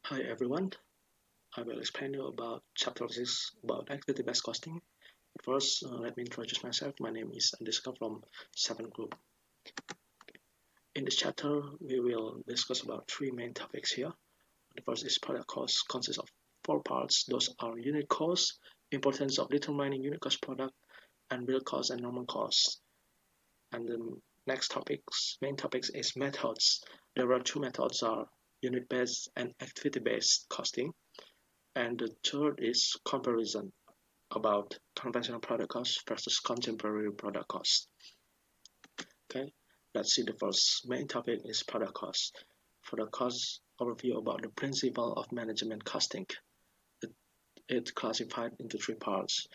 Hi everyone, I will explain you about chapter 6 about activity-based costing. First, let me introduce myself. My name is Anddeska from Grup. In this chapter, we will discuss about three main topics here. The first is product cost, consists of four parts. Those are unit cost, importance of determining unit cost product, and real cost and normal cost. And the next main topics is methods. There are two methods are unit-based and activity-based costing. And the third is comparison about conventional product cost versus contemporary product cost. Okay, let's see the first main topic is product cost. Product cost overview about the principle of management costing. It classified into three parts: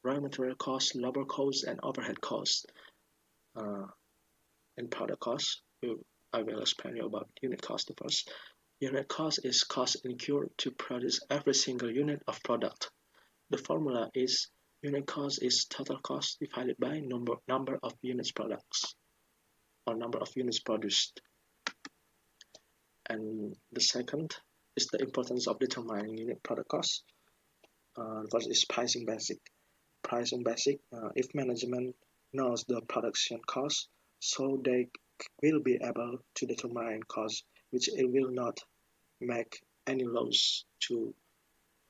raw material cost, labor cost, and overhead cost. Uh, in product cost, I will explain you about unit cost first. Unit cost is cost incurred to produce every single unit of product. The formula is unit cost is total cost divided by number of units products or number of units produced. And the second is the importance of determining unit product cost. First is pricing basic. Pricing basic, if management knows the production cost, so they will be able to determine cost, which it will not make any loss to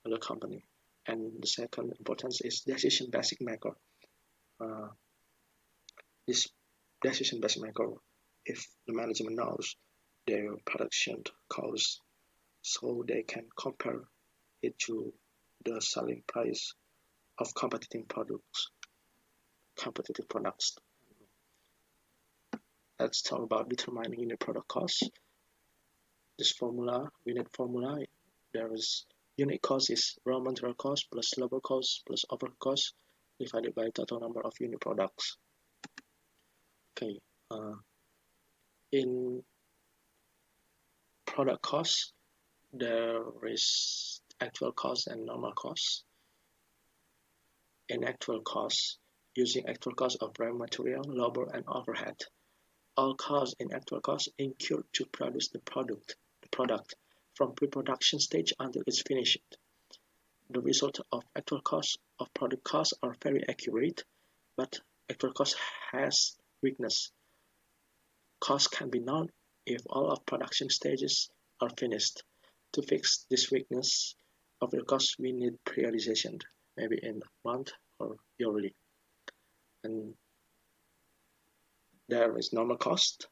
the company. And the second importance is decision basic maker. Uh, this decision basic maker, if the management knows their production cost, so they can compare it to the selling price of competitive products. Let's talk about determining unit product cost. This unit formula, there is unit cost is raw material cost plus labor cost plus overhead cost divided by total number of unit products. Okay, in product cost, there is actual cost and normal cost. In actual cost, using actual cost of raw material, labor, and overhead. All costs in actual cost incurred to produce the product from pre-production stage until it's finished. The result of actual cost of product costs are very accurate, but actual cost has weakness. Cost can be known if all of production stages are finished. To fix this weakness of the cost, we need prioritization, maybe in a month or yearly. And there is normal cost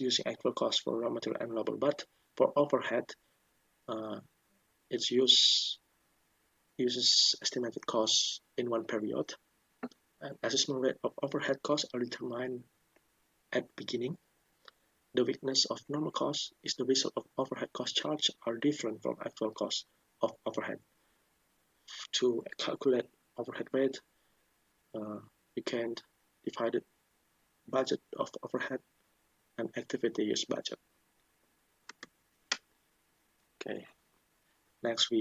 using actual cost for raw material and labor, but for overhead, it uses estimated costs in one period. And assessment rate of overhead costs are determined at beginning. The weakness of normal cost is the result of overhead cost charge are different from actual cost of overhead. To calculate overhead rate, we can divide the budget of overhead and activity use budget. Okay. Next,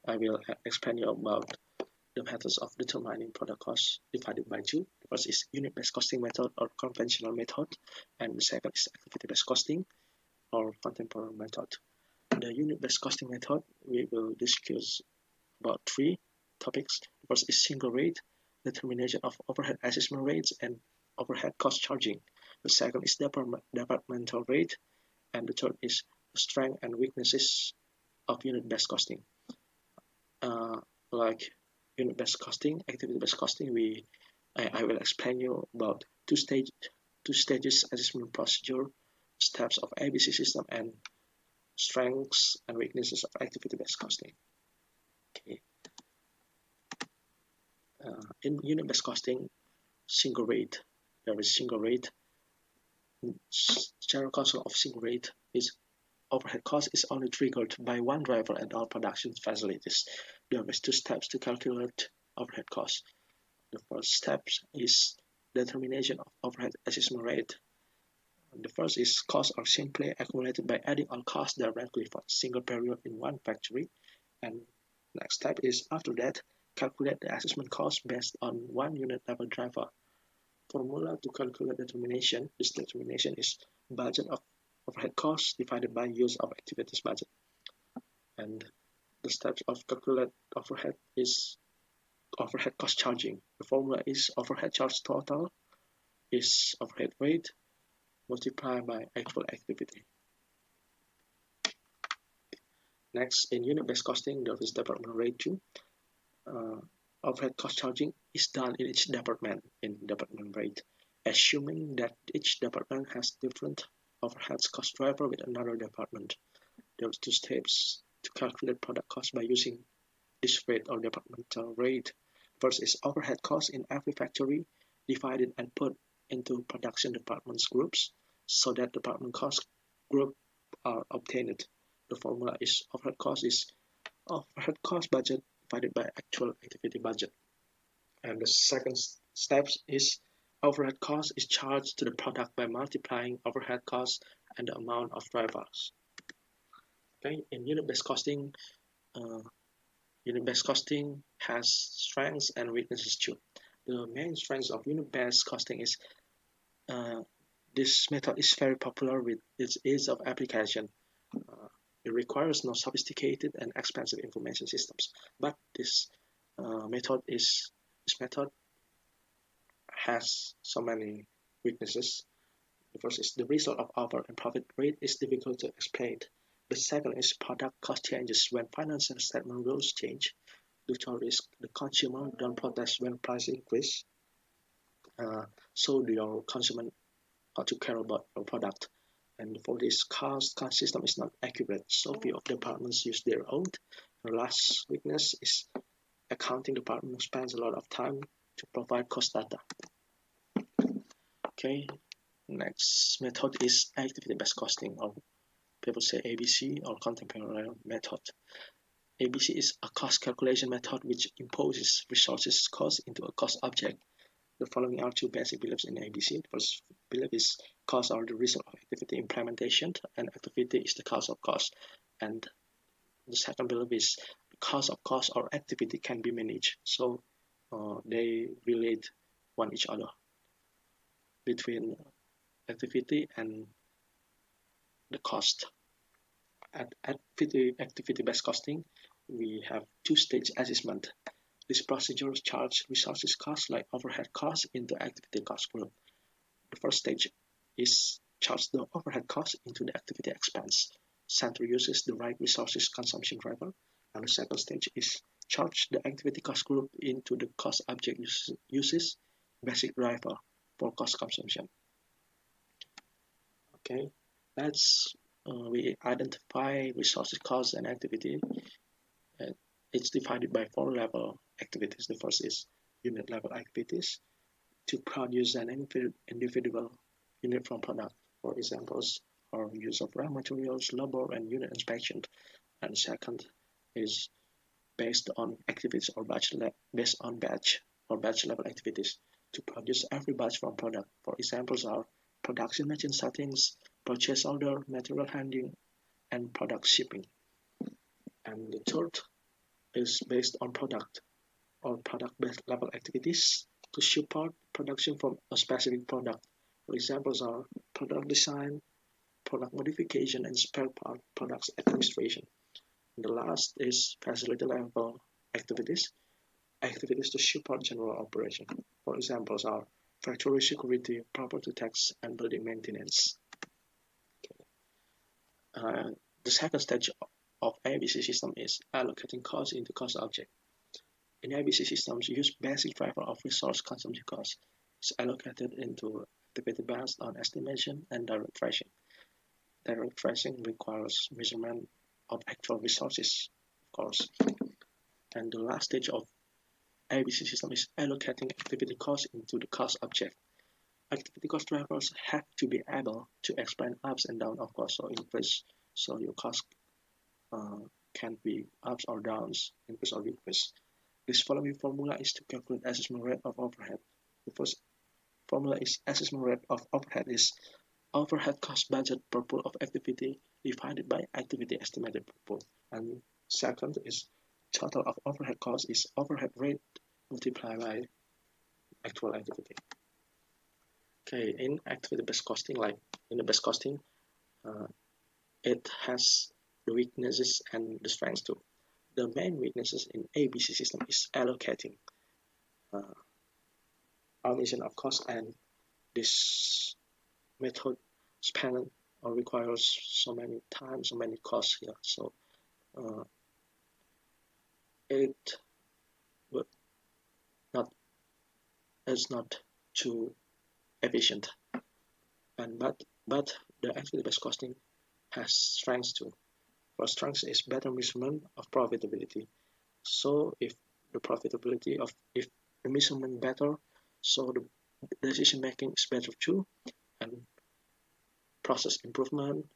I will explain you about the methods of determining product cost divided by two. The first is unit-based costing method or conventional method, and the second is activity-based costing or contemporary method. The unit-based costing method, we will discuss about three topics. The first is single rate, determination of overhead assessment rates and overhead cost charging. The second is departmental rate, and the third is the strength and weaknesses of unit-based costing. Like unit-based costing, activity-based costing, I will explain you about two stages assessment procedure, steps of ABC system, and strengths and weaknesses of activity-based costing. Okay. In unit-based costing, single rate. There is single rate. General concept of single rate is overhead cost is only triggered by one driver at all production facilities. There is two steps to calculate overhead cost. The first step is determination of overhead assessment rate. The first is costs are simply accumulated by adding all costs directly for a single period in one factory. And next step is after that, calculate the assessment cost based on one unit level driver. Formula to calculate determination. This determination is budget of overhead costs divided by use of activities budget. And the steps of calculate overhead is overhead cost charging. The formula is overhead charge total is overhead rate multiplied by actual activity. Next, in unit-based costing, there is department rate too. Overhead cost charging is done in each department in department rate, assuming that each department has different overhead cost driver with another department. There are two steps to calculate product cost by using this rate or departmental rate. First is overhead cost in every factory divided and put into production departments groups so that department cost group are obtained. The formula is overhead cost budget divided by actual activity budget. And the second step is overhead cost is charged to the product by multiplying overhead cost and the amount of drivers. Okay, in unit-based costing, uh, unit-based costing has strengths and weaknesses too. The main strengths of unit-based costing is uh, this method is very popular with its ease of application. Uh, it requires no sophisticated and expensive information systems, but this method has so many weaknesses. The first is the result of over and profit rate is difficult to explain. The second is product cost changes when financial statement rules change. Due to risk, the consumer don't protest when price increase. So your consumer ought to care about your product. And for this cost system is not accurate. So few of departments use their own. The last weakness is accounting department spends a lot of time to provide cost data. Okay, next method is activity-based costing, or people say ABC or contemporary method. ABC is a cost calculation method which imposes resources cost into a cost object. The following are two basic beliefs in ABC. The first belief is costs are the result of activity implementation and activity is the cause of cost. And the second belief is the cause of cost or activity can be managed. So they relate one each other between activity and the cost. At activity-based costing, we have two-stage assessment. This procedure charges resources cost like overhead cost into activity cost group. The first stage is charge the overhead cost into the activity expense. Center uses the right resources consumption driver. And the second stage is charge the activity cost group into the cost object uses basic driver for cost consumption. Okay, that's we identify resources cost and activity. And it's divided by four level activities. The first is unit level activities to produce an individual unit from product. For examples, or use of raw materials, labor, and unit inspection. And second is based on activities or based on batch or batch level activities to produce every batch from product. For examples are production machine settings, purchase order, material handling, and product shipping. And the third is based on product or product-based level activities to support production from a specific product. For examples are product design, product modification, and spare part products administration. And the last is facility level activities, activities to support general operation. For examples are factory security, property tax, and building maintenance. Uh, the second stage of ABC system is allocating cost into cost object. In ABC systems, use basic driver of resource consumption cost is allocated into activity based on estimation and direct tracing. Direct tracing requires measurement of actual resources, of course. And the last stage of ABC system is allocating activity cost into the cost object. Activity cost drivers have to be able to explain ups and downs of cost or increase. So your cost can be ups or downs, increase or decrease. This following formula is to calculate assessment rate of overhead. The first formula is assessment rate of overhead is overhead cost budget per pool of activity divided by activity estimated per pool. And second is total of overhead cost is overhead rate multiplied by actual activity. Okay, in activity-based costing, like in the based costing, uh, it has the weaknesses and the strengths too. The main weaknesses in ABC system is allocating uh, allocation of cost, and this method span or requires so many times, so many costs here. So uh, it would not is not too efficient. And but the activity-based costing has strengths too. First strength is better measurement of profitability. So if the measurement better, so the decision making is better too, and process improvement,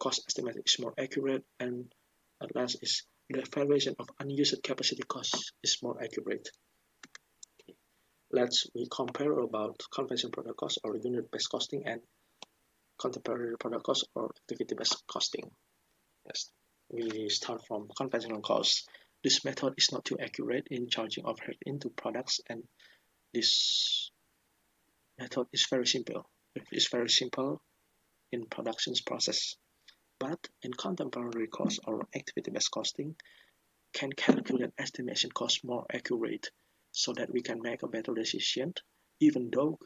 cost estimate is more accurate, and at last is the evaluation of unused capacity cost is more accurate. Okay. We compare about conventional product cost or unit-based costing and contemporary product cost or activity-based costing. Yes, we start from conventional cost. This method is not too accurate in charging overhead into products, and this method is very simple. It's very simple in productions process. But in contemporary cost or activity-based costing, can calculate estimation cost more accurate so that we can make a better decision, even though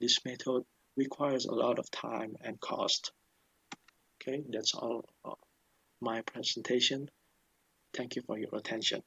this method requires a lot of time and cost. Okay, that's all my presentation. Thank you for your attention.